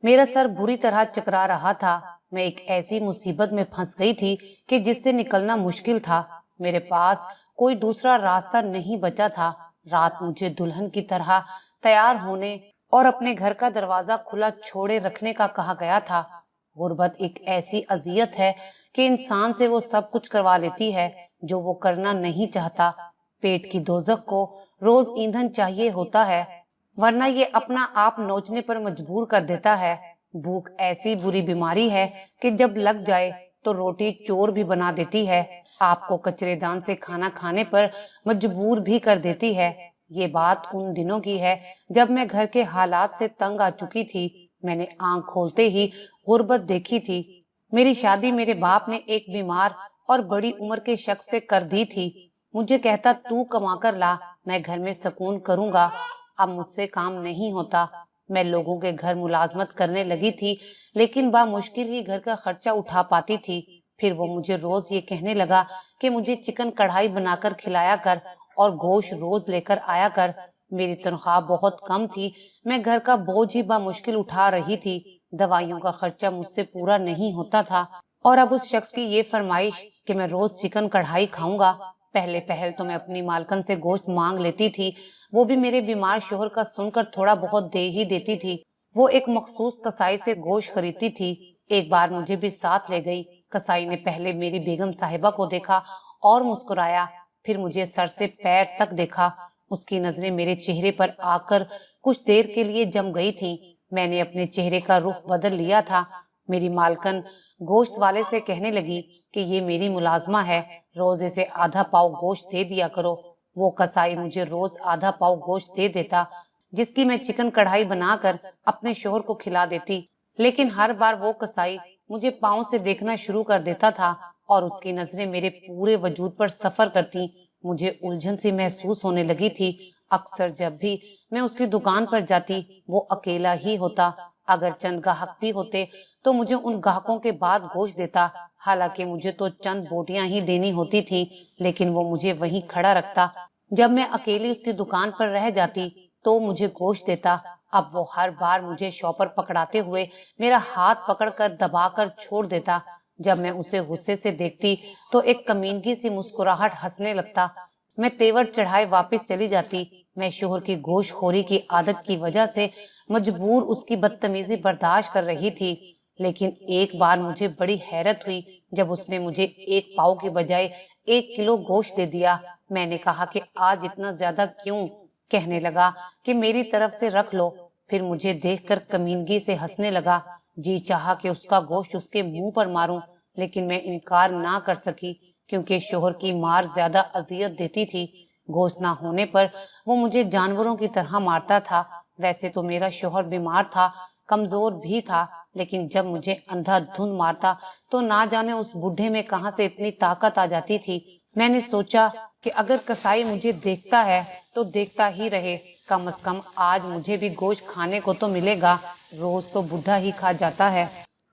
میرا سر بری طرح چکرا رہا تھا۔ میں ایک ایسی مصیبت میں پھنس گئی تھی کہ جس سے نکلنا مشکل تھا۔ میرے پاس کوئی دوسرا راستہ نہیں بچا تھا۔ رات مجھے دلہن کی طرح تیار ہونے اور اپنے گھر کا دروازہ کھلا چھوڑے رکھنے کا کہا گیا تھا۔ غربت ایک ایسی اذیت ہے کہ انسان سے وہ سب کچھ کروا لیتی ہے جو وہ کرنا نہیں چاہتا۔ پیٹ کی دوزخ کو روز ایندھن چاہیے ہوتا ہے، ورنہ یہ اپنا آپ نوچنے پر مجبور کر دیتا ہے۔ بھوک ایسی بری بیماری ہے کہ جب لگ جائے تو روٹی چور بھی بنا دیتی ہے، آپ کو کچرے دان سے کھانا کھانے پر مجبور بھی کر دیتی ہے۔ یہ بات ان دنوں کی ہے جب میں گھر کے حالات سے تنگ آ چکی تھی۔ میں نے آنکھ کھولتے ہی غربت دیکھی تھی۔ میری شادی میرے باپ نے ایک بیمار اور بڑی عمر کے شخص سے کر دی تھی۔ مجھے کہتا تو کما کر لا، میں گھر میں سکون کروں گا۔ اب مجھ سے کام نہیں ہوتا۔ میں لوگوں کے گھر ملازمت کرنے لگی تھی، لیکن بامشکل ہی گھر کا خرچہ اٹھا پاتی تھی۔ پھر وہ مجھے روز یہ کہنے لگا کہ مجھے چکن کڑھائی بنا کر کھلایا کر اور گوشت روز لے کر آیا کر۔ میری تنخواہ بہت کم تھی، میں گھر کا بوجھ ہی بامشکل اٹھا رہی تھی۔ دوائیوں کا خرچہ مجھ سے پورا نہیں ہوتا تھا، اور اب اس شخص کی یہ فرمائش کہ میں روز چکن کڑھائی کھاؤں گا۔ پہلے پہل تو میں اپنی مالکن سے گوشت مانگ لیتی تھی، وہ بھی میرے بیمار شوہر کا سن کر تھوڑا بہت دے ہی دیتی تھی۔ وہ ایک مخصوص کسائی سے گوشت خریدتی تھی۔ ایک بار مجھے بھی ساتھ لے گئی۔ کسائی نے پہلے میری بیگم صاحبہ کو دیکھا اور مسکرایا، پھر مجھے سر سے پیر تک دیکھا۔ اس کی نظریں میرے چہرے پر آ کر کچھ دیر کے لیے جم گئی تھیں۔ میں نے اپنے چہرے کا رخ بدل لیا تھا۔ میری مالکن گوشت والے سے کہنے لگی کہ یہ میری ملازمہ ہے، روز اسے آدھا پاؤ گوشت دے دیا کرو۔ وہ کسائی مجھے روز آدھا پاؤ گوشت دے دیتا، جس کی میں چکن کڑھائی بنا کر اپنے شوہر کو کھلا دیتی، لیکن ہر بار وہ کسائی مجھے پاؤں سے دیکھنا شروع کر دیتا تھا اور اس کی نظریں میرے پورے وجود پر سفر کرتی۔ مجھے الجھن سی محسوس ہونے لگی تھی۔ اکثر جب بھی میں اس کی دکان پر جاتی وہ اکیلا ہی ہوتا۔ اگر چند گاہک بھی ہوتے تو مجھے ان گاہکوں کے بعد گوشت دیتا، حالانکہ مجھے تو چند بوٹیاں ہی دینی ہوتی تھی، لیکن وہ مجھے وہیں کھڑا رکھتا۔ جب میں اکیلی اس کی دکان پر رہ جاتی تو مجھے گوشت دیتا۔ اب وہ ہر بار مجھے شاپر پکڑاتے ہوئے میرا ہاتھ پکڑ کر دبا کر چھوڑ دیتا۔ جب میں اسے غصے سے دیکھتی تو ایک کمینگی سی مسکراہٹ ہنسنے لگتا۔ میں تیور چڑھائے واپس چلی جاتی۔ میں شوہر کی گوشت خوری کی عادت کی وجہ سے مجبور اس کی بدتمیزی برداشت کر رہی تھی، لیکن ایک بار مجھے بڑی حیرت ہوئی جب اس نے مجھے 1 پاؤ کے بجائے 1 کلو گوشت دے دیا۔ میں نے کہا کہ آج اتنا زیادہ کیوں؟ کہنے لگا کہ میری طرف سے رکھ لو۔ پھر مجھے دیکھ کر کمینگی سے ہنسنے لگا۔ جی چاہا کہ اس کا گوشت اس کے منہ پر ماروں، لیکن میں انکار نہ کر سکی کیونکہ شوہر کی مار زیادہ اذیت دیتی تھی۔ گوشت نہ ہونے پر وہ مجھے جانوروں کی طرح مارتا تھا۔ ویسے تو میرا شوہر بیمار تھا، کمزور بھی تھا، لیکن جب مجھے اندھا دھند مارتا تو نہ جانے اس بڈھے میں کہاں سے اتنی طاقت آ جاتی تھی۔ میں نے سوچا کہ اگر کسائی مجھے دیکھتا ہے تو دیکھتا ہی رہے، کم از کم آج مجھے بھی گوشت کھانے کو تو ملے گا، روز تو بڈھا ہی کھا جاتا ہے۔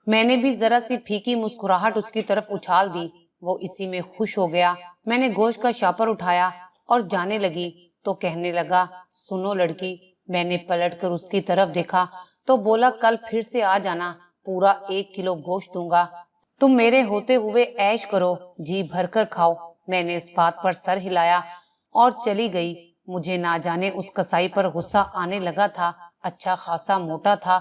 میں نے بھی ذرا سی پھیکی مسکراہٹ اس کی طرف اچھال دی، وہ اسی میں خوش ہو گیا۔ میں نے گوشت کا شاپر اٹھایا اور جانے لگی تو کہنے لگا، سنو لڑکی۔ میں نے پلٹ کر اس کی طرف دیکھا تو بولا، کل پھر سے آ جانا، پورا 1 کلو گوشت دوں گا، تم میرے ہوتے ہوئے عیش کرو، جی بھر کر کھاؤ۔ میں نے اس بات پر سر ہلایا اور چلی گئی۔ مجھے نہ جانے اس کسائی پر غصہ آنے لگا تھا۔ اچھا خاصا موٹا تھا،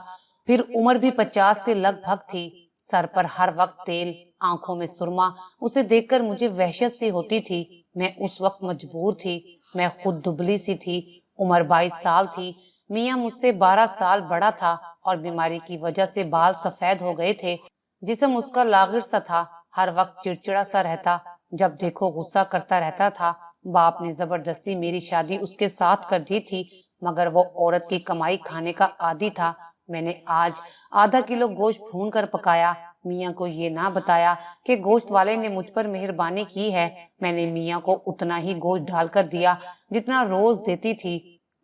پھر عمر بھی 50 کے لگ بھگ تھی، سر پر ہر وقت تیل، آنکھوں میں سرما۔ اسے دیکھ کر مجھے وحشت سی ہوتی تھی۔ میں اس وقت مجبور تھی، میں خود دبلی سی تھی، عمر 22 سال تھی۔ میاں مجھ سے 12 سال بڑا تھا اور بیماری کی وجہ سے بال سفید ہو گئے تھے۔ جسم اس کا لاغر سا تھا، ہر وقت چڑچڑا سا رہتا، جب دیکھو غصہ کرتا رہتا تھا۔ باپ نے زبردستی میری شادی اس کے ساتھ کر دی تھی، مگر وہ عورت کی کمائی کھانے کا عادی تھا۔ میں نے آج آدھا کلو گوشت بھون کر پکایا۔ میاں کو یہ نہ بتایا کہ گوشت والے نے مجھ پر مہربانی کی ہے۔ میں نے میاں کو اتنا ہی گوشت ڈال کر دیا جتنا روز دیتی تھی،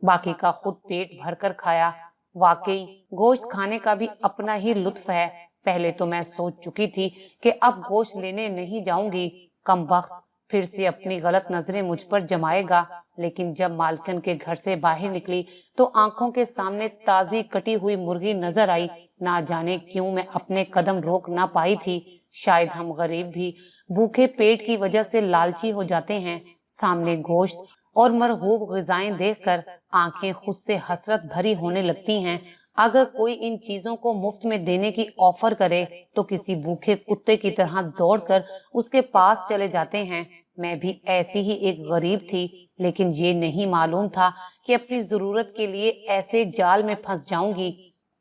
باقی کا خود پیٹ بھر کر کھایا۔ واقعی گوشت کھانے کا بھی اپنا ہی لطف ہے۔ پہلے تو میں سوچ چکی تھی کہ اب گوشت لینے نہیں جاؤں گی، کم بخت، پھر سے اپنی غلط نظریں مجھ پر جمائے گا۔ لیکن جب مالکن کے گھر سے باہر نکلی تو آنکھوں کے سامنے تازی کٹی ہوئی مرغی نظر آئی۔ نہ جانے کیوں میں اپنے قدم روک نہ پائی تھی۔ شاید ہم غریب بھی بھوکے پیٹ کی وجہ سے لالچی ہو جاتے ہیں۔ سامنے گوشت اور مرغوب غذائیں دیکھ کر آنکھیں خود سے حسرت بھری ہونے لگتی ہیں۔ اگر کوئی ان چیزوں کو مفت میں دینے کی آفر کرے تو کسی بھوکے کتے کی طرح دوڑ کر اس کے پاس چلے جاتے ہیں۔ میں بھی ایسی ہی ایک غریب تھی، لیکن یہ نہیں معلوم تھا کہ اپنی ضرورت کے لیے ایسے جال میں پھنس جاؤں گی۔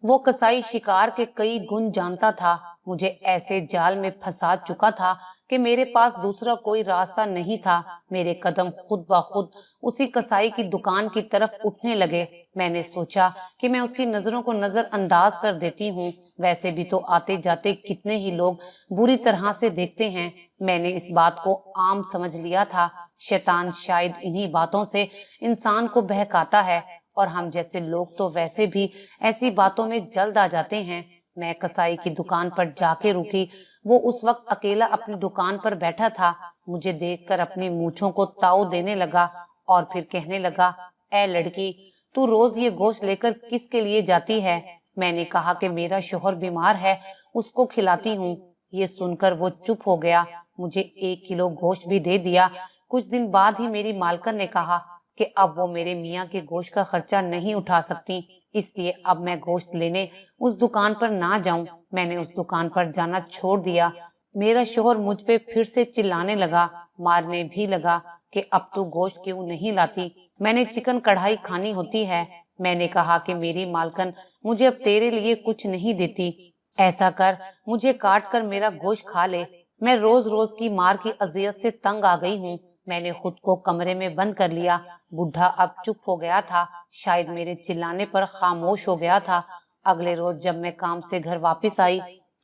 وہ قصائی شکار کے کئی گن جانتا تھا، مجھے ایسے جال میں پھنسا چکا تھا کہ میرے پاس دوسرا کوئی راستہ نہیں تھا۔ میرے قدم خود بخود اسی قصائی کی دکان کی طرف اٹھنے لگے۔ میں نے سوچا کہ میں اس کی نظروں کو نظر انداز کر دیتی ہوں، ویسے بھی تو آتے جاتے کتنے ہی لوگ بری طرح سے دیکھتے ہیں۔ میں نے اس بات کو عام سمجھ لیا تھا۔ شیطان شاید انہی باتوں سے انسان کو بہکاتا ہے، اور ہم جیسے لوگ تو ویسے بھی ایسی باتوں میں جلد آ جاتے ہیں۔ میں قصائی کی دکان پر جا کے رکی۔ وہ اس وقت اکیلا اپنی دکان پر بیٹھا تھا۔ مجھے دیکھ کر اپنی مونچھوں کو تاؤ دینے لگا اور پھر کہنے لگا، اے لڑکی، تو روز یہ گوشت لے کر کس کے لیے جاتی ہے؟ میں نے کہا کہ میرا شوہر بیمار ہے، اس کو کھلاتی ہوں۔ یہ سن کر وہ چپ ہو گیا۔ مجھے 1 کلو گوشت بھی دے دیا۔ کچھ دن بعد ہی میری مالکن نے کہا کہ اب وہ میرے میاں کے گوشت کا خرچہ نہیں اٹھا سکتی، اس لیے اب میں گوشت لینے اس دکان پر نہ جاؤں۔ میں نے اس دکان پر جانا چھوڑ دیا۔ میرا شوہر مجھ پہ پھر سے چلانے لگا، مارنے بھی لگا کہ اب تو گوشت کیوں نہیں لاتی، میں نے چکن کڑھائی کھانی ہوتی ہے۔ میں نے کہا کہ میری مالکن مجھے اب تیرے لیے کچھ نہیں دیتی، ایسا کر مجھے کاٹ کر میرا گوشت کھا لے۔ میں روز روز کی مار کی اذیت سے تنگ آ گئی ہوں۔ میں نے خود کو کمرے میں بند کر لیا۔ بڈھا اب چپ ہو گیا تھا، شاید میرے چلانے پر خاموش ہو گیا تھا۔ اگلے روز جب میں کام سے گھر واپس آئی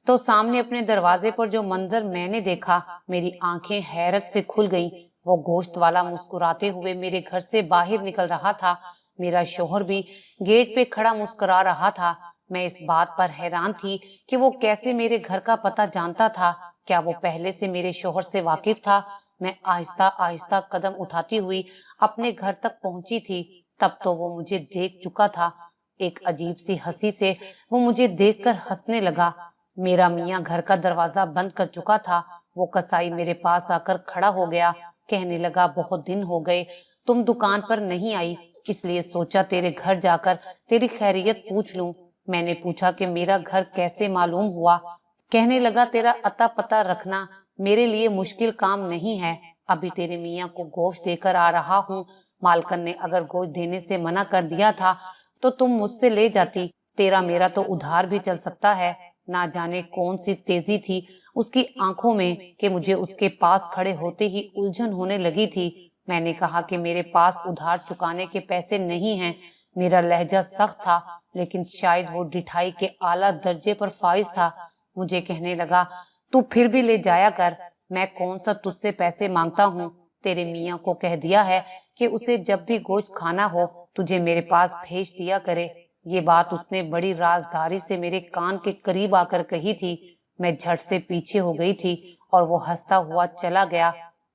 تو سامنے اپنے دروازے پر جو منظر میں نے دیکھا، میری آنکھیں حیرت سے کھل گئیں۔ وہ گوشت والا مسکراتے ہوئے میرے گھر سے باہر نکل رہا تھا۔ میرا شوہر بھی گیٹ پہ کھڑا مسکرا رہا تھا۔ میں اس بات پر حیران تھی کہ وہ کیسے میرے گھر کا پتہ جانتا تھا۔ کیا وہ پہلے سے میرے شوہر سے واقف تھا؟ میں آہستہ آہستہ قدم اٹھاتی ہوئی اپنے گھر تک پہنچی تھی۔ تب تو وہ مجھے دیکھ چکا تھا۔ ایک عجیب سی ہنسی سے وہ مجھے دیکھ کر ہنسنے لگا۔ میرا میاں گھر کا دروازہ بند کر چکا تھا۔ وہ قصائی میرے پاس آ کر کھڑا ہو گیا، کہنے لگا، بہت دن ہو گئے تم دکان پر نہیں آئی، اس لیے سوچا تیرے گھر جا کر تیری خیریت پوچھ لوں۔ میں نے پوچھا کہ میرا گھر کیسے معلوم ہوا؟ کہنے لگا، تیرا اتا پتہ رکھنا میرے لیے مشکل کام نہیں ہے۔ ابھی تیرے میاں کو گوشت دے کر آ رہا ہوں۔ مالکن نے اگر گوشت دینے سے منع کر دیا تھا تو تم مجھ سے لے جاتی، تیرا میرا تو ادھار بھی چل سکتا ہے۔ نہ جانے کون سی تیزی تھی اس کی آنکھوں میں کہ مجھے اس کے پاس کھڑے ہوتے ہی الجھن ہونے لگی تھی۔ میں نے کہا کہ میرے پاس ادھار چکانے کے پیسے نہیں ہیں۔ میرا لہجہ سخت تھا، لیکن شاید وہ ڈٹھائی کے اعلیٰ درجے پر فائز تھا۔ مجھے کہنے لگا، تو پھر بھی لے جایا کر، میں کون سا تجھ سے پیسے مانگتا ہوں؟ تیرے میاں کو کہہ دیا ہے کہ اسے جب بھی گوشت کھانا ہو تجھے میرے پاس بھیج دیا کرے۔ یہ بات اس نے بڑی رازداری سے میرے کان کے قریب آ کر کہی تھی۔ میں جھٹ سے پیچھے ہو گئی تھی اور وہ ہنستا ہوا چلا گیا۔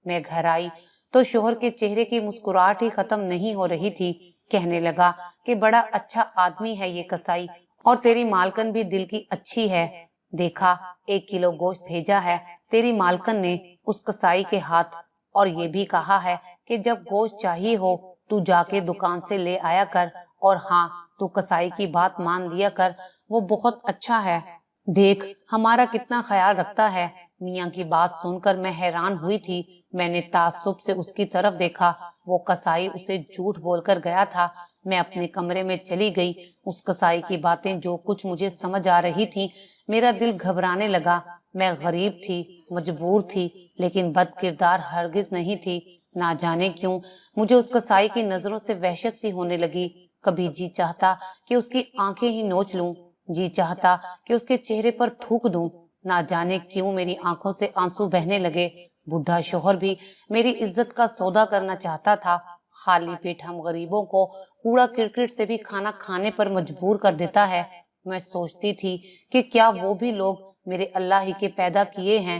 میں گھر آئی تو شوہر کے چہرے کی مسکراہٹ ہی ختم نہیں ہو رہی تھی۔ کہنے لگا کہ بڑا اچھا آدمی ہے یہ قصائی، اور تیری مالکن بھی دل کی اچھی ہے۔ دیکھا 1 کلو گوشت بھیجا ہے تیری مالکن نے اس قصائی کے ہاتھ، اور یہ بھی کہا ہے کہ جب گوشت چاہیے ہو تو جا کے دکان سے لے آیا کر، اور ہاں تو قصائی کی بات مان لیا کر، وہ بہت اچھا ہے۔ دیکھ ہمارا کتنا خیال رکھتا ہے۔ میاں کی بات سن کر میں حیران ہوئی تھی۔ میں نے تعصب سے اس کی طرف دیکھا۔ وہ قصائی اسے جھوٹ بول کر گیا تھا۔ میں اپنے کمرے میں چلی گئی۔ اس قصائی کی باتیں جو کچھ مجھے سمجھ آ رہی تھی، میرا دل گھبرانے لگا۔ میں غریب تھی، مجبور تھی، لیکن بد کردار ہرگز نہیں تھی۔ نہ جانے کیوں مجھے اس قصائی کی نظروں سے وحشت سی ہونے لگی۔ کبھی جی چاہتا کہ اس کی آنکھیں ہی نوچ لوں، جی چاہتا کہ اس کے چہرے پر تھوک دوں۔ نہ جانے کیوں میری آنکھوں سے آنسو بہنے لگے۔ بڈھا شوہر بھی میری عزت کا سودا کرنا چاہتا تھا۔ خالی پیٹ ہم غریبوں کو کوڑا کرکٹ سے بھی کھانا کھانے پر مجبور کر دیتا ہے۔ میں سوچتی تھی کہ کیا وہ بھی لوگ میرے اللہ ہی کے پیدا کیے ہیں؟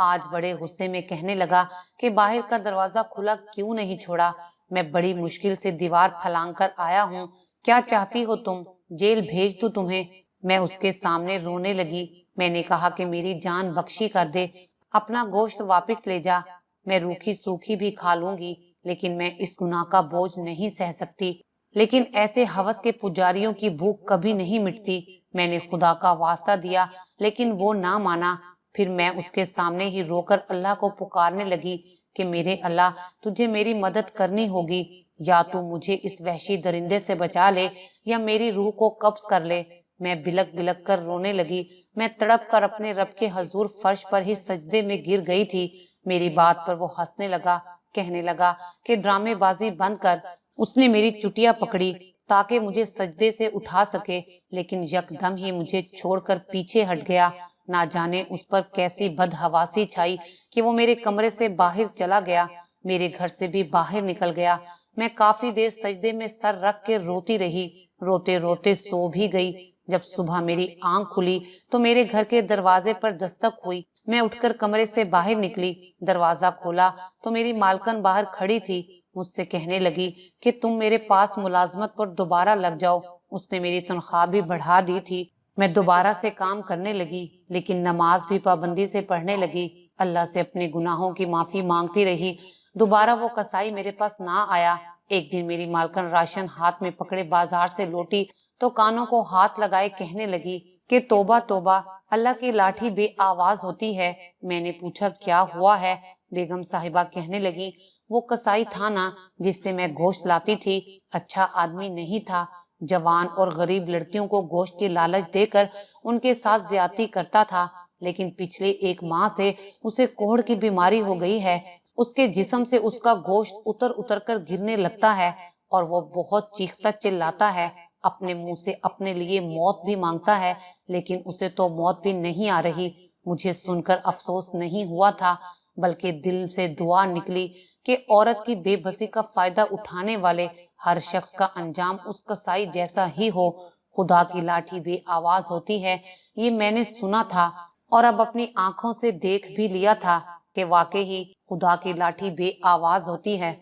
آج بڑے غصے میں کہنے لگا کہ باہر کا دروازہ کھلا کیوں نہیں چھوڑا؟ میں بڑی مشکل سے دیوار پھلانگ کر آیا ہوں، کیا چاہتی ہو تم؟ جیل بھیج دوں تمہیں؟ میں اس کے سامنے رونے لگی۔ میں نے کہا کہ میری جان بخشی کر دے، اپنا گوشت واپس لے جا، میں روکھی سوکھی بھی کھا لوں گی، لیکن میں اس گناہ کا بوجھ نہیں سہ سکتی۔ لیکن ایسے ہوس کے پجاریوں کی بھوک کبھی نہیں مٹتی۔ میں نے خدا کا واسطہ دیا لیکن وہ نہ مانا۔ پھر میں اس کے سامنے ہی رو کر اللہ کو پکارنے لگی کہ میرے اللہ، تجھے میری مدد کرنی ہوگی، یا تو مجھے اس وحشی درندے سے بچا لے یا میری روح کو قبض کر لے۔ میں بلک بلک کر رونے لگی۔ میں تڑپ کر اپنے رب کے حضور فرش پر ہی سجدے میں گر گئی تھی۔ میری بات پر وہ ہنسنے لگا، کہنے لگا کہ ڈرامے بازی بند کر۔ اس نے میری چٹیا پکڑی تاکہ مجھے سجدے سے اٹھا سکے، لیکن یکدم ہی مجھے چھوڑ کر پیچھے ہٹ گیا۔ نہ جانے اس پر کیسی بدحواسی چھائی کہ وہ میرے کمرے سے باہر چلا گیا، میرے گھر سے بھی باہر نکل گیا۔ میں کافی دیر سجدے میں سر رکھ کے روتی رہی، روتے روتے سو بھی گئی۔ جب صبح میری آنکھ کھلی تو میرے گھر کے دروازے پر دستک ہوئی۔ میں اٹھ کر کمرے سے باہر نکلی، دروازہ کھولا تو میری مالکن باہر کھڑی تھی۔ مجھ سے کہنے لگی کہ تم میرے پاس ملازمت پر دوبارہ لگ جاؤ۔ اس نے میری تنخواہ بھی بڑھا دی تھی۔ میں دوبارہ سے کام کرنے لگی، لیکن نماز بھی پابندی سے پڑھنے لگی، اللہ سے اپنے گناہوں کی معافی مانگتی رہی۔ دوبارہ وہ کسائی میرے پاس نہ آیا۔ ایک دن میری مالکن راشن ہاتھ میں پکڑے بازار سے لوٹی تو کانوں کو ہاتھ لگائے کہنے لگی کہ توبہ توبہ، اللہ کی لاٹھی بے آواز ہوتی ہے۔ میں نے پوچھا کیا ہوا ہے؟ بیگم صاحبہ کہنے لگی وہ کسائی تھا نا جس سے میں گوشت لاتی تھی، اچھا آدمی نہیں تھا، جوان اور غریب لڑکیوں کو گوشت کی لالچ دے کر ان کے ساتھ زیادتی کرتا تھا، لیکن پچھلے 1 ماہ سے اسے کوڑھ کی بیماری ہو گئی ہے۔ اس کے جسم سے اس کا گوشت اتر اتر کر گرنے لگتا ہے اور وہ بہت چیختا چلاتا ہے، اپنے منہ سے اپنے لیے موت بھی مانگتا ہے، لیکن اسے تو موت بھی نہیں آ رہی۔ مجھے سن کر افسوس نہیں ہوا تھا، بلکہ دل سے دعا نکلی کہ عورت کی بے بسی کا فائدہ اٹھانے والے ہر شخص کا انجام اس کسائی جیسا ہی ہو۔ خدا کی لاٹھی بے آواز ہوتی ہے، یہ میں نے سنا تھا اور اب اپنی آنکھوں سے دیکھ بھی لیا تھا کہ واقعی خدا کی لاٹھی بے آواز ہوتی ہے۔